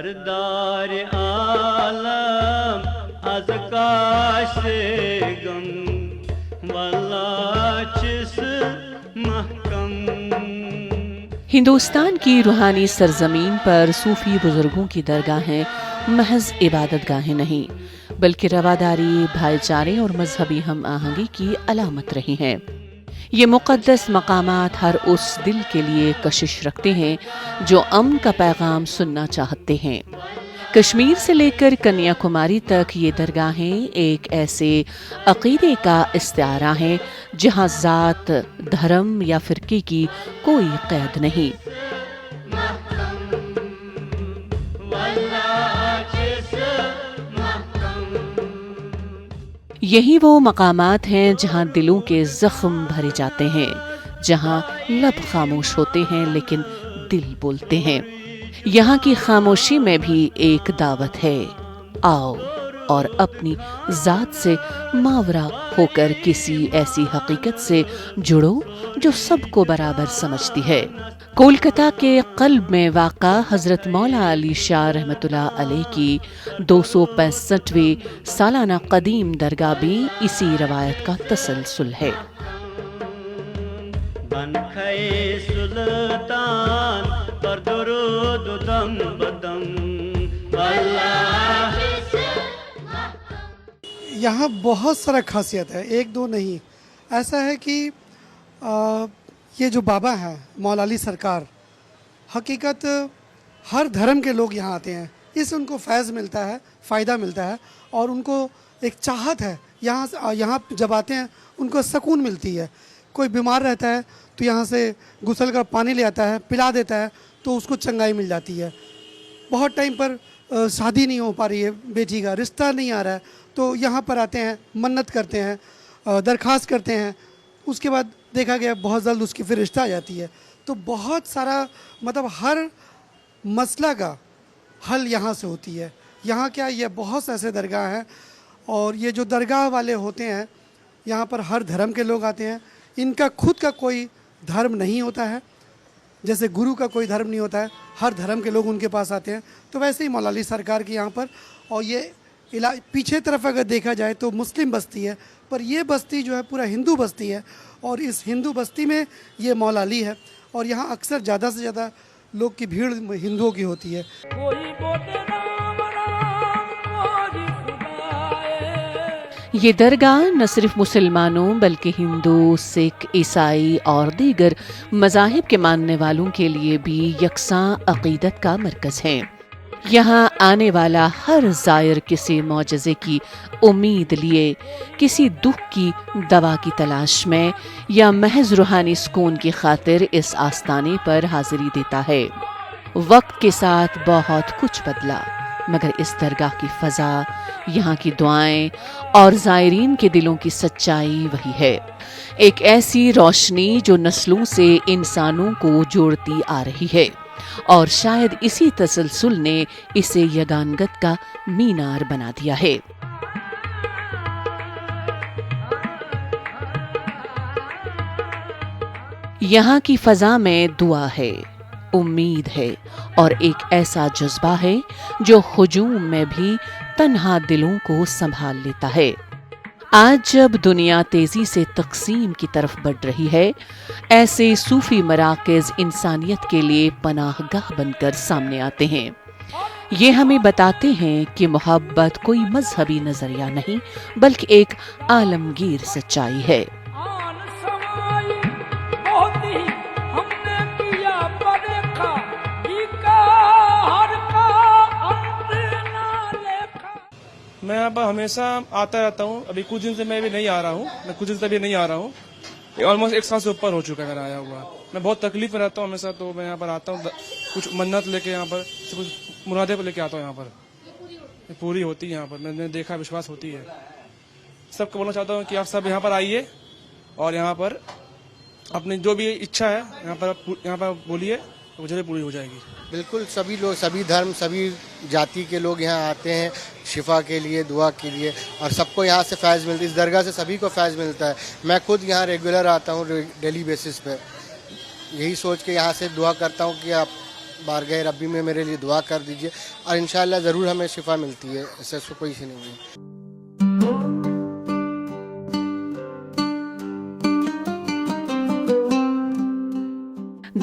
سردار عالم از کاش غم واللہ چس محکم. ہندوستان کی روحانی سرزمین پر صوفی بزرگوں کی درگاہیں محض عبادت گاہیں نہیں بلکہ رواداری، بھائی چارے اور مذہبی ہم آہنگی کی علامت رہی ہیں. یہ مقدس مقامات ہر اس دل کے لیے کشش رکھتے ہیں جو امن کا پیغام سننا چاہتے ہیں. کشمیر سے لے کر کنیا کماری تک یہ درگاہیں ایک ایسے عقیدے کا استعارہ ہیں جہاں ذات، دھرم یا فرقے کی کوئی قید نہیں. یہی وہ مقامات ہیں جہاں دلوں کے زخم بھرے جاتے ہیں، جہاں لب خاموش ہوتے ہیں لیکن دل بولتے ہیں. یہاں کی خاموشی میں بھی ایک دعوت ہے. آؤ اور اپنی ذات سے ماورا ہو کر کسی ایسی حقیقت سے جڑو جو سب کو برابر سمجھتی ہے. کولکتہ کے قلب میں واقع حضرت مولا علی شاہ رحمۃ اللہ علیہ کی 265ویں سالانہ قدیم درگاہ بھی اسی روایت کا تسلسل ہے. بن کھئے سلطان پر درود دم بدم اللہ. یہاں بہت سارا خاصیت ہے، ایک دو نہیں. ایسا ہے کہ یہ جو بابا ہیں مولا علی سرکار، حقیقت ہر دھرم کے لوگ یہاں آتے ہیں. اس سے ان کو فیض ملتا ہے، فائدہ ملتا ہے، اور ان کو ایک چاہت ہے. یہاں جب آتے ہیں ان کو سکون ملتی ہے. کوئی بیمار رہتا ہے تو یہاں سے غسل کا پانی لے آتا ہے، پلا دیتا ہے تو اس کو چنگائی مل جاتی ہے. بہت ٹائم پر شادی نہیں ہو پا رہی ہے، بیٹی کا رشتہ نہیں آ رہا ہے، تو یہاں پر آتے ہیں، منت کرتے ہیں، درخواست کرتے ہیں. اس کے بعد دیکھا گیا بہت جلد اس کی پھر رشتہ آ جاتی ہے. تو بہت سارا مطلب ہر مسئلہ کا حل یہاں سے ہوتی ہے. یہاں کیا یہ بہت سے ایسے درگاہ ہیں، اور یہ جو درگاہ والے ہوتے ہیں یہاں پر ہر دھرم کے لوگ آتے ہیں. ان کا خود کا کوئی دھرم نہیں ہوتا ہے، جیسے گرو کا کوئی دھرم نہیں ہوتا ہے، ہر دھرم کے لوگ ان کے پاس آتے ہیں. تو ویسے ہی مولا علی سرکار کی یہاں پر، اور یہ پیچھے طرف اگر دیکھا جائے تو مسلم بستی ہے، پر یہ بستی جو ہے پورا ہندو بستی ہے، اور اس ہندو بستی میں یہ مولا علی ہے. اور یہاں اکثر زیادہ سے زیادہ لوگ کی بھیڑ ہندوؤں کی ہوتی ہے. یہ درگاہ نہ صرف مسلمانوں بلکہ ہندو، سکھ، عیسائی اور دیگر مذاہب کے ماننے والوں کے لیے بھی یکساں عقیدت کا مرکز ہے. یہاں آنے والا ہر زائر کسی معجزے کی امید لیے، کسی دکھ کی دوا کی تلاش میں، یا محض روحانی سکون کی خاطر اس آستانے پر حاضری دیتا ہے. وقت کے ساتھ بہت کچھ بدلا، مگر اس درگاہ کی فضا، یہاں کی دعائیں اور زائرین کے دلوں کی سچائی وہی ہے. ایک ایسی روشنی جو نسلوں سے انسانوں کو جوڑتی آ رہی ہے، اور شاید اسی تسلسل نے اسے یگانگت کا مینار بنا دیا ہے. یہاں کی فضا میں دعا ہے، امید ہے، اور ایک ایسا جذبہ ہے جو ہجوم میں بھی تنہا دلوں کو سنبھال لیتا ہے. آج جب دنیا تیزی سے تقسیم کی طرف بڑھ رہی ہے، ایسے صوفی مراکز انسانیت کے لیے پناہ گاہ بن کر سامنے آتے ہیں. یہ ہمیں بتاتے ہیں کہ محبت کوئی مذہبی نظریہ نہیں بلکہ ایک عالمگیر سچائی ہے. میں یہاں پر ہمیشہ آتا رہتا ہوں. ابھی کچھ دن سے میں بھی نہیں آ رہا ہوں، آلموسٹ 1 سال سے اوپر ہو چکا ہے میرا آیا ہوا. میں بہت تکلیف میں رہتا ہوں ہمیشہ، تو میں یہاں پر آتا ہوں، کچھ منت لے کے یہاں پر کچھ مرادیں لے کے آتا ہوں. یہاں پر پوری ہوتی ہے، یہاں پر میں نے دیکھا، وشواس ہوتی ہے. سب کو بولنا چاہتا ہوں کہ آپ سب یہاں پر آئیے اور یہاں پر اپنی جو بھی اچھا ہے یہاں پر بولیے، جلدی پوری ہو جائے گی. بالکل سبھی لوگ، سبھی دھرم، سبھی جاتی کے لوگ یہاں آتے ہیں شفا کے لیے، دعا کے لیے، اور سب کو یہاں سے فیض ملتی ہے. اس درگاہ سے سبھی کو فیض ملتا ہے. میں خود یہاں ریگولر آتا ہوں ڈیلی بیسس پہ، یہی سوچ کے یہاں سے دعا کرتا ہوں کہ آپ بارگاہ ربی میں میرے لیے دعا کر دیجیے اور انشاءاللہ ضرور ہمیں شفا ملتی ہے، ایسا کوئی سی نہیں ہے۔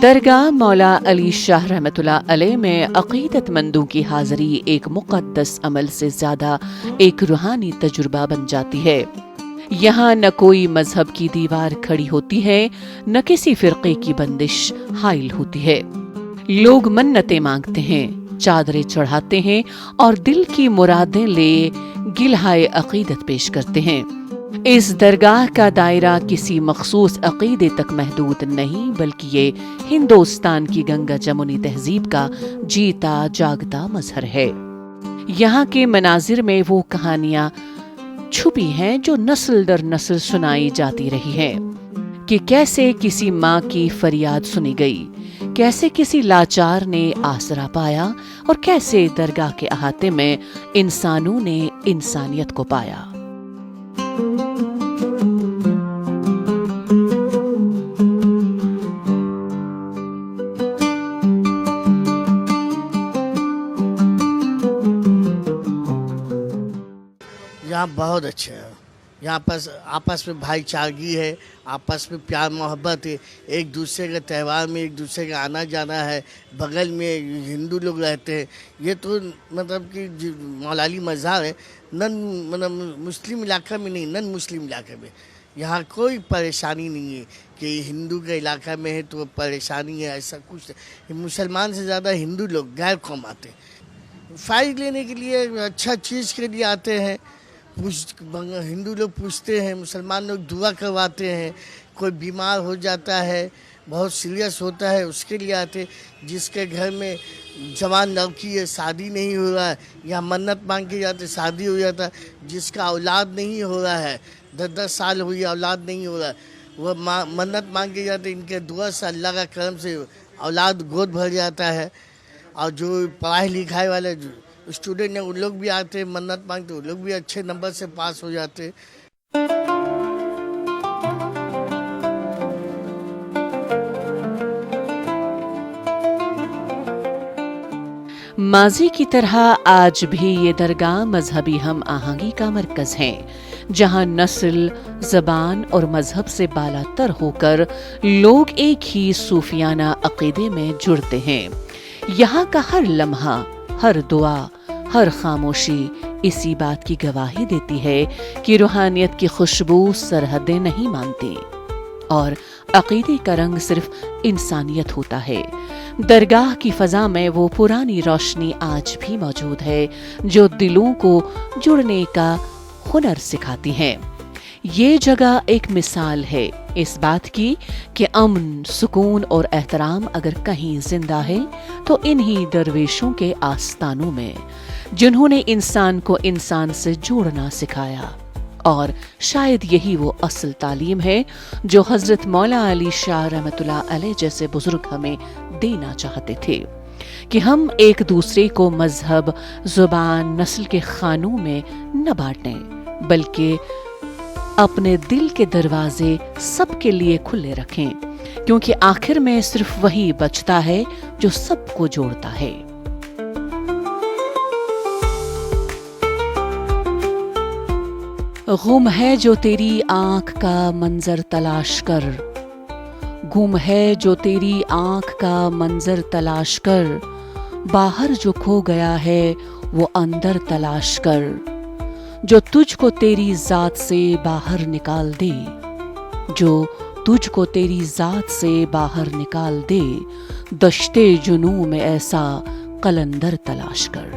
درگاہ مولا علی شاہ رحمۃ اللہ علیہ میں عقیدت مندوں کی حاضری ایک مقدس عمل سے زیادہ ایک روحانی تجربہ بن جاتی ہے۔ یہاں نہ کوئی مذہب کی دیوار کھڑی ہوتی ہے، نہ کسی فرقے کی بندش حائل ہوتی ہے۔ لوگ منتیں مانگتے ہیں، چادریں چڑھاتے ہیں اور دل کی مرادیں لے گلہائے عقیدت پیش کرتے ہیں۔ اس درگاہ کا دائرہ کسی مخصوص عقیدے تک محدود نہیں، بلکہ یہ ہندوستان کی گنگا جمنی تہذیب کا جیتا جاگتا مظہر ہے۔ یہاں کے مناظر میں وہ کہانیاں چھپی ہیں جو نسل در نسل سنائی جاتی رہی ہیں کہ کیسے کسی ماں کی فریاد سنی گئی، کیسے کسی لاچار نے آسرا پایا اور کیسے درگاہ کے احاطے میں انسانوں نے انسانیت کو پایا۔ یہاں بہت اچھا ہے، یہاں پر آپس میں بھائی چارگی ہے، آپس میں پیار محبت ہے، ایک دوسرے کے تہوار میں ایک دوسرے کا آنا جانا ہے، بغل میں ہندو لوگ رہتے ہیں۔ یہ تو مطلب کہ مولا علی مزار ہے، مطلب مسلم علاقہ میں نہیں، نن مسلم علاقے میں یہاں کوئی پریشانی نہیں ہے کہ ہندو کے علاقہ میں ہے تو پریشانی ہے، ایسا کچھ نہیں۔ مسلمان سے زیادہ ہندو لوگ غیر قوم آتے ہیں، فائدہ لینے کے لیے، اچھا چیز کے لیے آتے ہیں۔ ہندو لوگ پوچھتے ہیں، مسلمان لوگ دعا کرواتے ہیں، کوئی بیمار ہو جاتا ہے، بہت سیریس ہوتا ہے، اس کے لیے آتے۔ جس کے گھر میں جوان لڑکی ہے، شادی نہیں ہو رہا ہے، یا منت مانگ کے جاتے، شادی ہو جاتا ہے۔ جس کا اولاد نہیں ہو رہا ہے، 10 سال ہوئی اولاد نہیں ہو رہا ہے، وہ منت مانگ کے جاتے، ان کے دعا سے اللہ کا کرم سے اولاد گود بھر جاتا ہے۔ اور جو پڑھائی لکھائی والے اسٹوڈنٹ ہیں وہ لوگ بھی آتے ہیں، منت مانگتے، وہ لوگ بھی اچھے نمبر سے پاس ہو جاتے۔ ماضی کی طرح آج بھی یہ درگاہ مذہبی ہم آہنگی کا مرکز ہے، جہاں نسل، زبان اور مذہب سے بالا تر ہو کر لوگ ایک ہی صوفیانہ عقیدے میں جڑتے ہیں۔ یہاں کا ہر لمحہ، ہر دعا، ہر خاموشی اسی بات کی گواہی دیتی ہے کہ روحانیت کی خوشبو سرحدیں نہیں مانتی اور عقیدے کا رنگ صرف انسانیت ہوتا ہے۔ درگاہ کی فضا میں وہ پرانی روشنی آج بھی موجود ہے جو دلوں کو جڑنے کا ہنر سکھاتی ہے۔ یہ جگہ ایک مثال ہے اس بات کی کہ امن، سکون اور احترام اگر کہیں زندہ ہے تو انہی درویشوں کے آستانوں میں، جنہوں نے انسان کو انسان سے جوڑنا سکھایا۔ اور شاید یہی وہ اصل تعلیم ہے جو حضرت مولا علی شاہ رحمۃ اللہ علیہ جیسے بزرگ ہمیں دینا چاہتے تھے، کہ ہم ایک دوسرے کو مذہب، زبان، نسل کے خانوں میں نہ بانٹیں، بلکہ اپنے دل کے دروازے سب کے لیے کھلے رکھیں، کیونکہ آخر میں صرف وہی بچتا ہے جو سب کو جوڑتا ہے۔ غم ہے جو تیری آنکھ کا منظر تلاش کر، گم ہے جو تیری آنکھ کا منظر تلاش کر، باہر جو کھو گیا ہے وہ اندر تلاش کر، جو تجھ کو تیری ذات سے باہر نکال دے، جو تجھ کو تیری ذات سے باہر نکال دے، دشتے جنوں میں ایسا قلندر تلاش کر۔